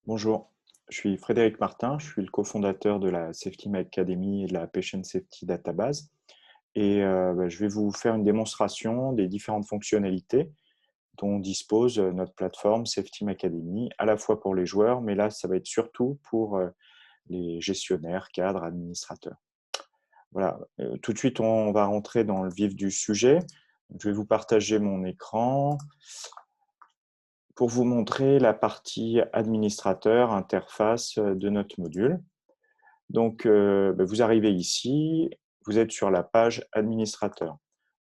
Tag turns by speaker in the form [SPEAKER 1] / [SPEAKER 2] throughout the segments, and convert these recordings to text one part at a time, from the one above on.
[SPEAKER 1] Bonjour, je suis Frédéric Martin, je suis le cofondateur de la Safety Academy et de la Patient Safety Database. Je vais vous faire une démonstration des différentes fonctionnalités dont dispose notre plateforme Safety Academy, à la fois pour les joueurs, mais là, ça va être surtout pour les gestionnaires, cadres, administrateurs. Voilà, tout de suite, on va rentrer dans le vif du sujet. Je vais vous partager mon écran pour vous montrer la partie administrateur, interface de notre module. Donc, vous arrivez ici, vous êtes sur la page administrateur.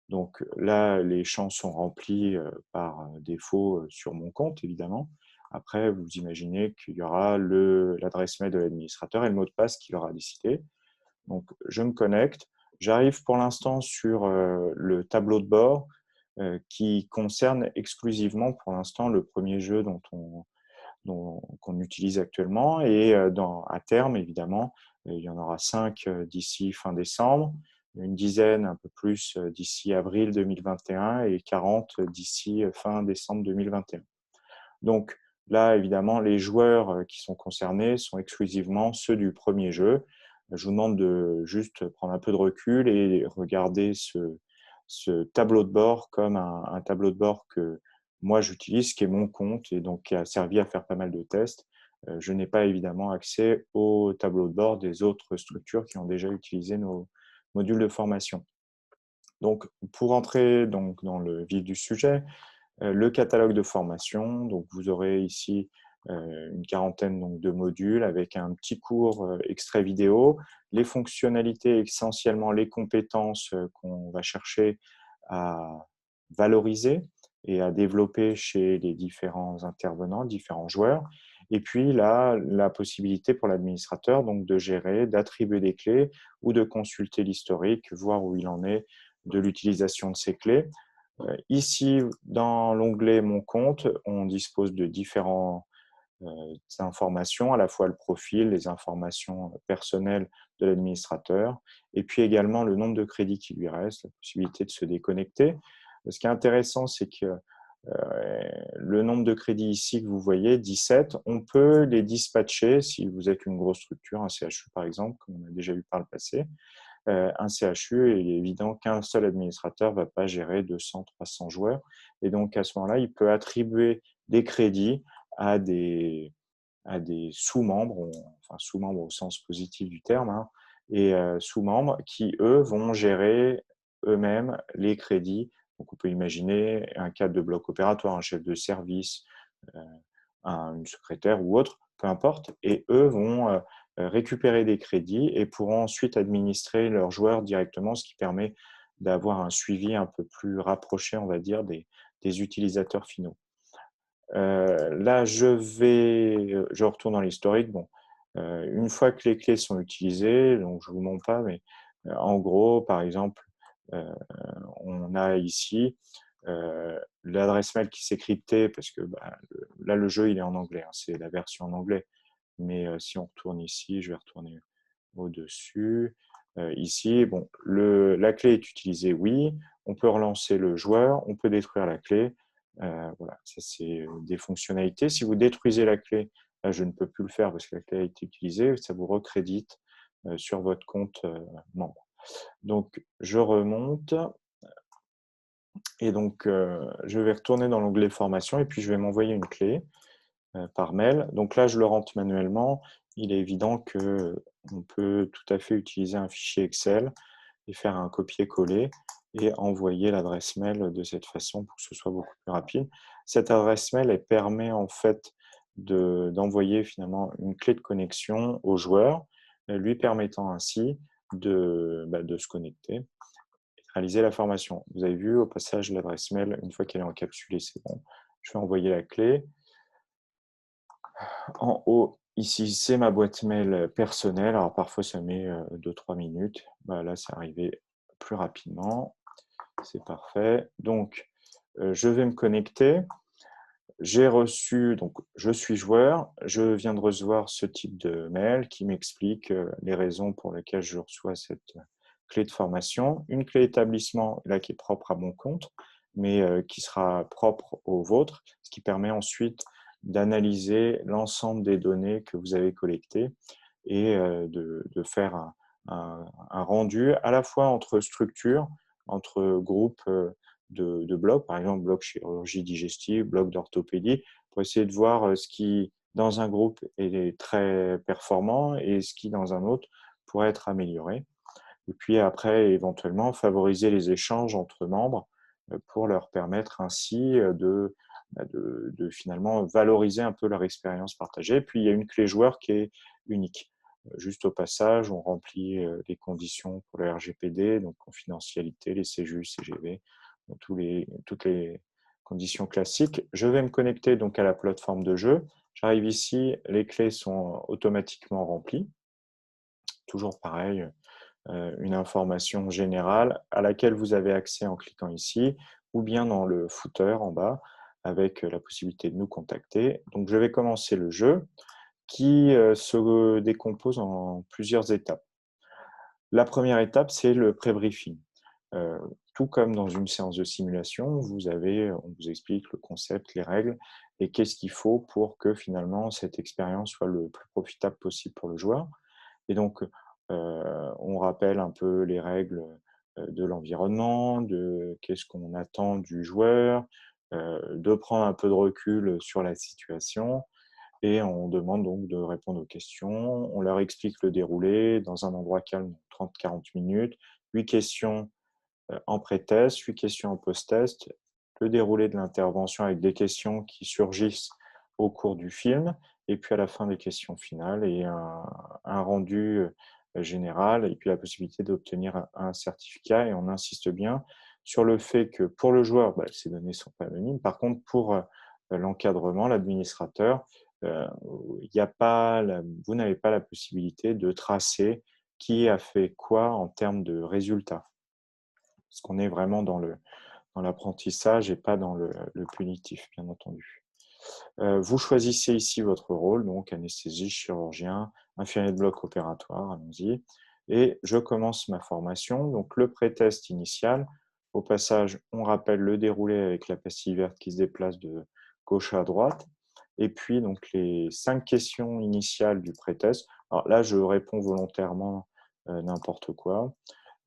[SPEAKER 1] Donc là, les champs sont remplis par défaut sur mon compte, évidemment. Après, vous imaginez qu'il y aura l'adresse mail de l'administrateur et le mot de passe qu'il aura décidé. Donc, je me connecte. J'arrive pour l'instant sur le tableau de bord qui concerne exclusivement pour l'instant le premier jeu qu'on utilise actuellement. Et à terme, évidemment, il y en aura 5 d'ici fin décembre, une dizaine, un peu plus, d'ici avril 2021 et 40 d'ici fin décembre 2021. Donc là, évidemment, les joueurs qui sont concernés sont exclusivement ceux du premier jeu. Je vous demande de juste prendre un peu de recul et regarder ce tableau de bord comme un tableau de bord que moi j'utilise, qui est mon compte et donc qui a servi à faire pas mal de tests. Je n'ai pas évidemment accès au tableau de bord des autres structures qui ont déjà utilisé nos modules de formation. Donc, pour entrer donc, dans le vif du sujet, le catalogue de formation, donc vous aurez ici une quarantaine donc, de modules avec un petit cours extrait vidéo, les fonctionnalités, essentiellement les compétences qu'on va chercher à valoriser et à développer chez les différents intervenants, différents joueurs. Et puis là, la possibilité pour l'administrateur donc de gérer, d'attribuer des clés ou de consulter l'historique, voir où il en est de l'utilisation de ces clés. Ici, dans l'onglet Mon compte, on dispose de différentes informations, à la fois le profil, les informations personnelles de l'administrateur, et puis également le nombre de crédits qui lui reste, la possibilité de se déconnecter. Ce qui est intéressant, c'est que le nombre de crédits ici que vous voyez, 17, on peut les dispatcher si vous êtes une grosse structure, un CHU par exemple, comme on a déjà vu par le passé. Un CHU, il est évident qu'un seul administrateur ne va pas gérer 200, 300 joueurs. Et donc, à ce moment-là, il peut attribuer des crédits à des, à des sous-membres, enfin sous-membres au sens positif du terme, hein, et sous-membres qui, eux, vont gérer eux-mêmes les crédits. Donc, on peut imaginer un cadre de bloc opératoire, un chef de service, euh, une secrétaire ou autre, peu importe, et eux vont récupérer des crédits et pourront ensuite administrer leurs joueurs directement, ce qui permet d'avoir un suivi un peu plus rapproché, on va dire, des utilisateurs finaux. Là, je retourne dans l'historique. Bon, une fois que les clés sont utilisées, donc je ne vous montre pas, mais en gros, par exemple, euh, on a ici l'adresse mail qui s'est cryptée parce que là, le jeu, il est en anglais, hein, c'est la version en anglais. Mais si on retourne ici, je vais retourner au-dessus. Ici, bon, la clé est utilisée, oui. On peut relancer le joueur, on peut détruire la clé. Voilà, ça c'est des fonctionnalités. Si vous détruisez la clé, là, je ne peux plus le faire parce que la clé a été utilisée, ça vous recrédite sur votre compte membre. Donc, je remonte et donc je vais retourner dans l'onglet formation et puis je vais m'envoyer une clé par mail. Donc là, je le rentre manuellement. Il est évident qu'on peut tout à fait utiliser un fichier Excel et faire un copier-coller et envoyer l'adresse mail de cette façon pour que ce soit beaucoup plus rapide. Cette adresse mail, elle permet en fait d'envoyer finalement une clé de connexion au joueur, lui permettant ainsi de se connecter et de réaliser la formation. Vous avez vu au passage l'adresse mail, une fois qu'elle est encapsulée, c'est bon. Je vais envoyer la clé. En haut, ici, c'est ma boîte mail personnelle. Alors, parfois, ça met 2-3 minutes. Là, c'est arrivé plus rapidement. C'est parfait. Donc, je vais me connecter. J'ai reçu, donc je suis joueur. Je viens de recevoir ce type de mail qui m'explique les raisons pour lesquelles je reçois cette clé de formation. Une clé établissement, là, qui est propre à mon compte, mais qui sera propre au vôtre, ce qui permet ensuite d'analyser l'ensemble des données que vous avez collectées et de faire un rendu à la fois entre structures, entre groupes de blocs, par exemple bloc chirurgie digestive, bloc d'orthopédie, pour essayer de voir ce qui, dans un groupe, est très performant et ce qui, dans un autre, pourrait être amélioré. Et puis après, éventuellement, favoriser les échanges entre membres pour leur permettre ainsi de finalement valoriser un peu leur expérience partagée. Puis il y a une clé joueur qui est unique. Juste au passage, on remplit les conditions pour le RGPD, donc confidentialité, les CJU, CGV, donc toutes les conditions classiques. Je vais me connecter donc à la plateforme de jeu. J'arrive ici, les clés sont automatiquement remplies. Toujours pareil, une information générale à laquelle vous avez accès en cliquant ici ou bien dans le footer en bas avec la possibilité de nous contacter. Donc, je vais commencer le jeu qui se décompose en plusieurs étapes. La première étape, c'est le pré-briefing. Tout comme dans une séance de simulation, on vous explique le concept, les règles et qu'est-ce qu'il faut pour que finalement cette expérience soit le plus profitable possible pour le joueur. Et donc, on rappelle un peu les règles de l'environnement, de qu'est-ce qu'on attend du joueur, de prendre un peu de recul sur la situation et on demande donc de répondre aux questions. On leur explique le déroulé dans un endroit calme, 30-40 minutes, 8 questions en pré-test, 8 questions en post-test, le déroulé de l'intervention avec des questions qui surgissent au cours du film, et puis à la fin des questions finales et un rendu général, et puis la possibilité d'obtenir un certificat. Et on insiste bien sur le fait que pour le joueur, ces données ne sont pas anonymes. Par contre, pour l'encadrement, l'administrateur, vous n'avez pas la possibilité de tracer qui a fait quoi en termes de résultats. Parce qu'on est vraiment dans l'apprentissage et pas dans le punitif, bien entendu. Vous choisissez ici votre rôle, donc anesthésiste, chirurgien, infirmier de bloc opératoire, allons-y. Et je commence ma formation. Donc le pré-test initial, au passage, on rappelle le déroulé avec la pastille verte qui se déplace de gauche à droite. Et puis donc les 5 questions initiales du pré-test. Alors là, je réponds volontairement n'importe quoi.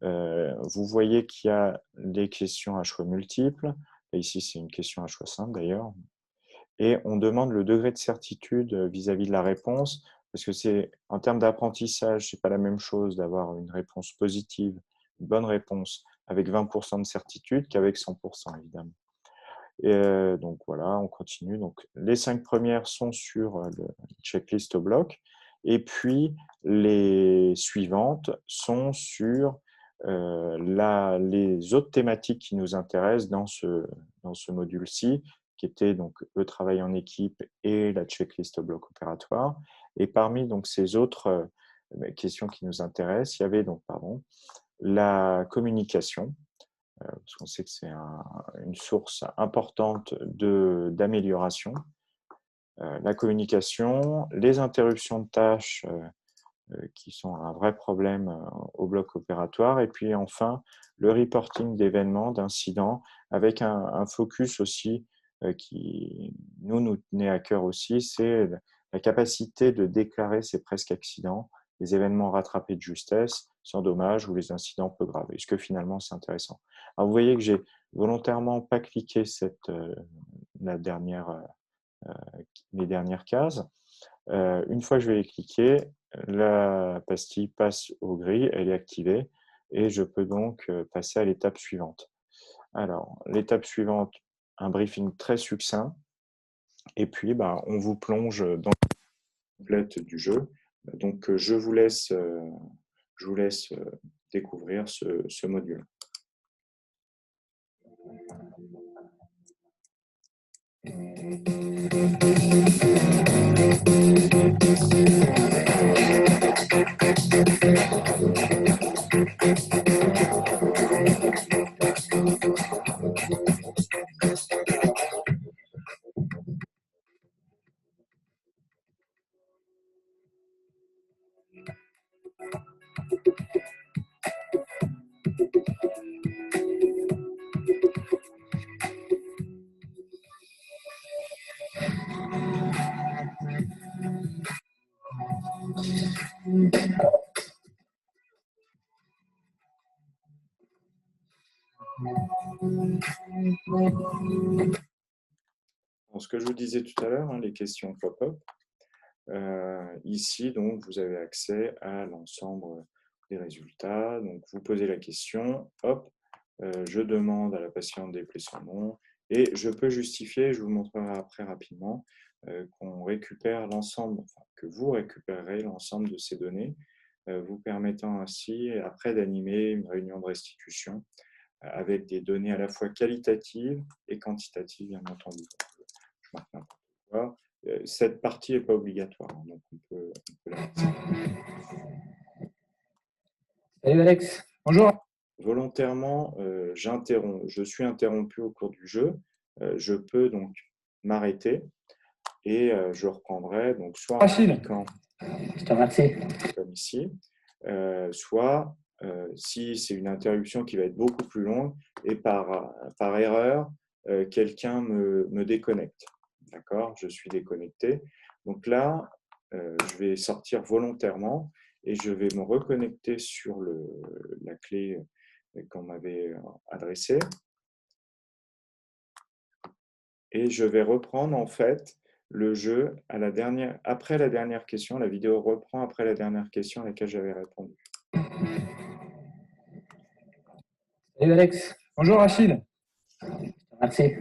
[SPEAKER 1] Vous voyez qu'il y a des questions à choix multiples. Et ici, c'est une question à choix simple d'ailleurs. Et on demande le degré de certitude vis-à-vis de la réponse, parce que c'est en termes d'apprentissage, c'est pas la même chose d'avoir une réponse positive, une bonne réponse avec 20% de certitude qu'avec 100% évidemment. Et donc voilà, on continue. Donc les 5 premières sont sur le checklist au bloc, et puis les suivantes sont sur les autres thématiques qui nous intéressent dans ce module-ci, qui était donc le travail en équipe et la checklist au bloc opératoire. Et parmi donc ces autres questions qui nous intéressent, il y avait donc la communication, parce qu'on sait que c'est une source importante d'amélioration. La communication, les interruptions de tâches qui sont un vrai problème au bloc opératoire, et puis enfin le reporting d'événements, d'incidents, avec un focus aussi qui nous tenait à cœur aussi, c'est la capacité de déclarer ces presque accidents, les événements rattrapés de justesse, sans dommage, ou les incidents peu graves. Est-ce que finalement c'est intéressant? Alors vous voyez que j'ai volontairement pas cliqué les dernières cases. Une fois que je vais les cliquer, la pastille passe au gris, elle est activée et je peux donc passer à l'étape suivante. Alors, l'étape suivante, un briefing très succinct et puis on vous plonge dans la complète du jeu. Donc, je vous laisse découvrir ce module. Donc, ce que je vous disais tout à l'heure, hein, les questions pop-up. Ici, donc, vous avez accès à l'ensemble des résultats. Donc, vous posez la question, hop, je demande à la patiente d'épeler son nom et je peux justifier, je vous montrerai après rapidement, qu'on récupère l'ensemble, enfin, que vous récupérez l'ensemble de ces données, vous permettant ainsi, après, d'animer une réunion de restitution avec des données à la fois qualitatives et quantitatives, bien entendu. Je marque n'importe quoi. Cette partie n'est pas obligatoire, hein, donc on peut la mettre.
[SPEAKER 2] Salut Alex, bonjour.
[SPEAKER 1] Volontairement, je suis interrompu au cours du jeu. Je peux donc m'arrêter et je reprendrai donc soit en cliquant
[SPEAKER 2] Je te remercie.
[SPEAKER 1] comme ici, soit si c'est une interruption qui va être beaucoup plus longue et par erreur, quelqu'un me déconnecte. D'accord? Je suis déconnecté. Donc là, je vais sortir volontairement et je vais me reconnecter sur la clé qu'on m'avait adressée. Et je vais reprendre en fait le jeu après la dernière question. La vidéo reprend après la dernière question à laquelle j'avais répondu.
[SPEAKER 2] Salut Alex, bonjour Rachid. Merci.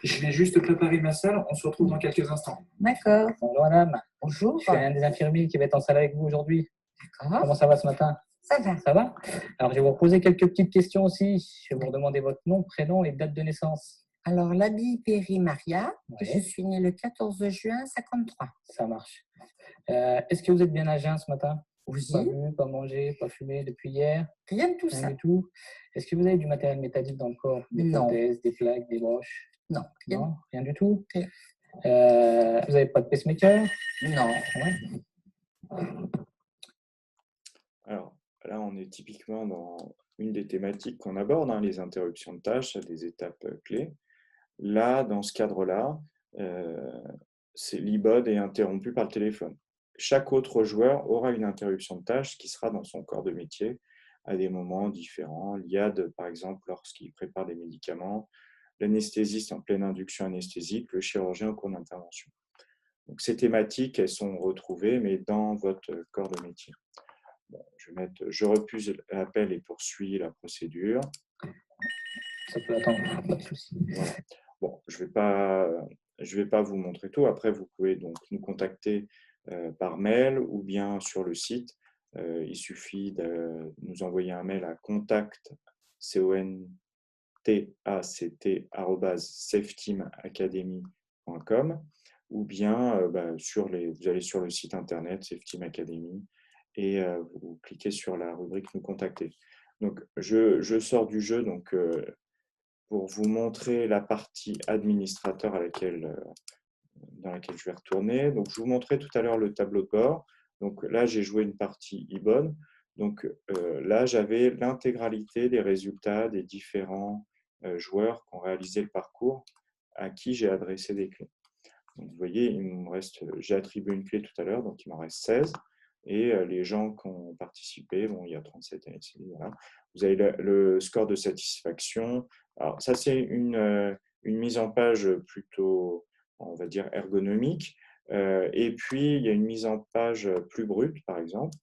[SPEAKER 3] Je vais juste préparer ma salle, on se retrouve dans quelques instants.
[SPEAKER 4] D'accord.
[SPEAKER 2] Bonjour madame.
[SPEAKER 4] Bonjour.
[SPEAKER 2] Je suis un des infirmiers qui va être en salle avec vous aujourd'hui.
[SPEAKER 4] D'accord.
[SPEAKER 2] Comment ça va ce matin?
[SPEAKER 4] Ça va.
[SPEAKER 2] Ça va? Alors je vais vous poser quelques petites questions aussi. Je vais vous demander votre nom, prénom et date de naissance.
[SPEAKER 4] Alors, Labi Péry Maria,
[SPEAKER 2] Ouais.
[SPEAKER 4] je suis née le 14 juin 53.
[SPEAKER 2] Ça marche. Est-ce que vous êtes bien à jeun ce matin?
[SPEAKER 4] Oui.
[SPEAKER 2] Pas bu, pas mangé, pas fumé depuis hier?
[SPEAKER 4] Rien de tout
[SPEAKER 2] Rien
[SPEAKER 4] ça.
[SPEAKER 2] du tout. Est-ce que vous avez du matériel métallique dans le corps? Des
[SPEAKER 4] Non.
[SPEAKER 2] prothèses, des plaques, des broches?
[SPEAKER 4] Non. Rien.
[SPEAKER 2] Non, rien du tout.
[SPEAKER 4] Rien.
[SPEAKER 2] Vous n'avez pas de pacemaker?
[SPEAKER 4] Non.
[SPEAKER 2] Ouais.
[SPEAKER 1] Alors là, on est typiquement dans une des thématiques qu'on aborde, hein, les interruptions de tâches à des étapes clés. Là, dans ce cadre-là, l'e-bud est interrompu par le téléphone. Chaque autre joueur aura une interruption de tâche qui sera dans son corps de métier à des moments différents. L'IAD, par exemple, lorsqu'il prépare des médicaments, l'anesthésiste en pleine induction anesthésique, le chirurgien en cours d'intervention. Donc, ces thématiques, elles sont retrouvées, mais dans votre corps de métier. Bon, je vais mettre « Je refuse l'appel et poursuis la procédure ».
[SPEAKER 2] Ça peut attendre, pas de souci.
[SPEAKER 1] Voilà. Bon, je vais pas vous montrer tout. Après, vous pouvez donc nous contacter par mail ou bien sur le site. Il suffit de nous envoyer un mail à contact, safeteamacademy.com ou bien vous allez sur le site internet Safeteam Academy et vous cliquez sur la rubrique Nous contacter. Donc, je sors du jeu donc, pour vous montrer la partie administrateur dans laquelle je vais retourner. Donc, je vous montrais tout à l'heure le tableau de bord. Donc là, j'ai joué une partie IBON. Donc là, j'avais l'intégralité des résultats des différents joueurs qui ont réalisé le parcours à qui j'ai adressé des clés. Donc, vous voyez, j'ai attribué une clé tout à l'heure, donc il m'en reste 16. Et les gens qui ont participé, bon, il y a 37 voilà. Vous avez le score de satisfaction. Alors, ça, c'est une mise en page plutôt, on va dire, ergonomique. Et puis, il y a une mise en page plus brute, par exemple,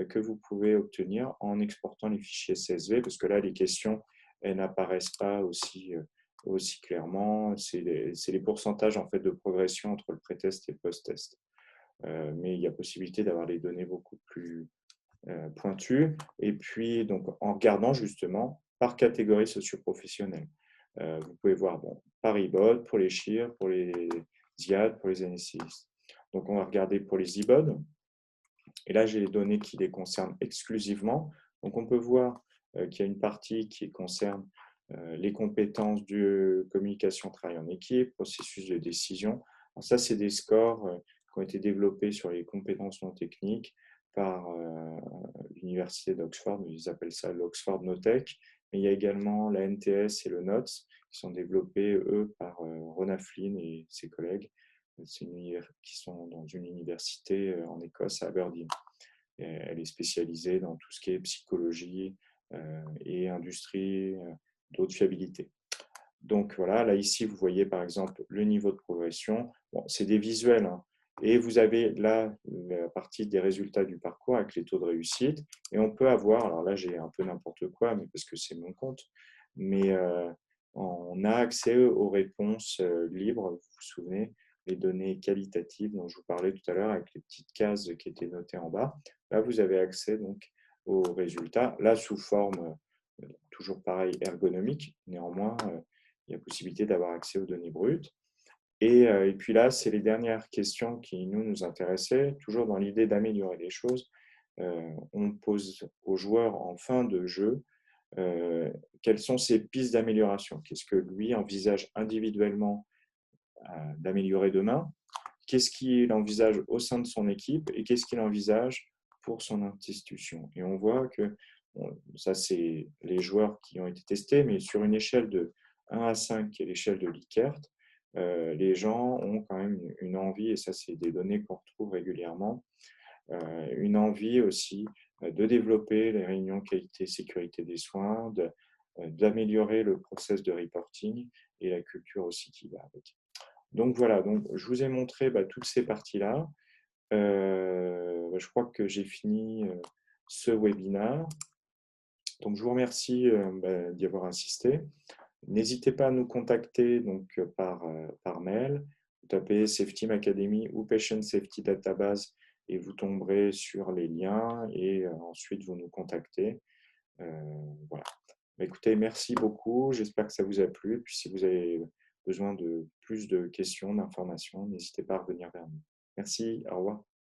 [SPEAKER 1] que vous pouvez obtenir en exportant les fichiers CSV, parce que là, les questions, elles n'apparaissent pas aussi clairement. C'est les pourcentages en fait, de progression entre le pré-test et le post-test. Mais il y a possibilité d'avoir les données beaucoup plus pointues. Et puis, donc, en regardant justement par catégorie socio-professionnelle. Vous pouvez voir par IBOD, pour les CHIR, pour les IAD, pour les anesthésistes. Donc, on va regarder pour les IBOD. Et là, j'ai les données qui les concernent exclusivement. Donc, on peut voir qu'il y a une partie qui concerne les compétences de communication, travail en équipe, processus de décision. Alors ça, c'est des scores qui ont été développés sur les compétences non techniques par l'université d'Oxford. Ils appellent ça l'Oxford NoTech. Mais il y a également la NTS et le NOTS qui sont développés, eux, par Rona Flynn et ses collègues qui sont dans une université en Écosse, à Aberdeen. Elle est spécialisée dans tout ce qui est psychologie et industrie d'haute fiabilité. Donc voilà, là ici, vous voyez par exemple le niveau de progression. Bon, c'est des visuels, hein. Et vous avez là la partie des résultats du parcours avec les taux de réussite. Et on peut avoir, alors là j'ai un peu n'importe quoi, mais parce que c'est mon compte, mais on a accès aux réponses libres, vous vous souvenez, les données qualitatives dont je vous parlais tout à l'heure avec les petites cases qui étaient notées en bas. Là, vous avez accès donc aux résultats, là sous forme toujours pareil ergonomique, néanmoins il y a possibilité d'avoir accès aux données brutes. Et puis là, c'est les dernières questions qui nous intéressaient, toujours dans l'idée d'améliorer les choses. On pose aux joueurs en fin de jeu quelles sont ses pistes d'amélioration. Qu'est-ce que lui envisage individuellement d'améliorer demain? Qu'est-ce qu'il envisage au sein de son équipe et qu'est-ce qu'il envisage pour son institution? Et on voit que, bon, ça c'est les joueurs qui ont été testés, mais sur une échelle de 1 à 5, qui est l'échelle de Likert, les gens ont quand même une envie, et ça c'est des données qu'on retrouve régulièrement, une envie aussi de développer les réunions qualité-sécurité des soins, d'améliorer le process de reporting et la culture aussi qui va avec. Donc voilà, donc, je vous ai montré toutes ces parties-là. Je crois que j'ai fini ce webinaire. Donc je vous remercie d'y avoir assisté. N'hésitez pas à nous contacter donc, par mail. Vous tapez Safety Team Academy ou Patient Safety Database et vous tomberez sur les liens et ensuite vous nous contactez. Voilà. Écoutez, merci beaucoup. J'espère que ça vous a plu. Et puis si vous avez besoin de plus de questions, d'informations, n'hésitez pas à revenir vers nous. Merci, au revoir.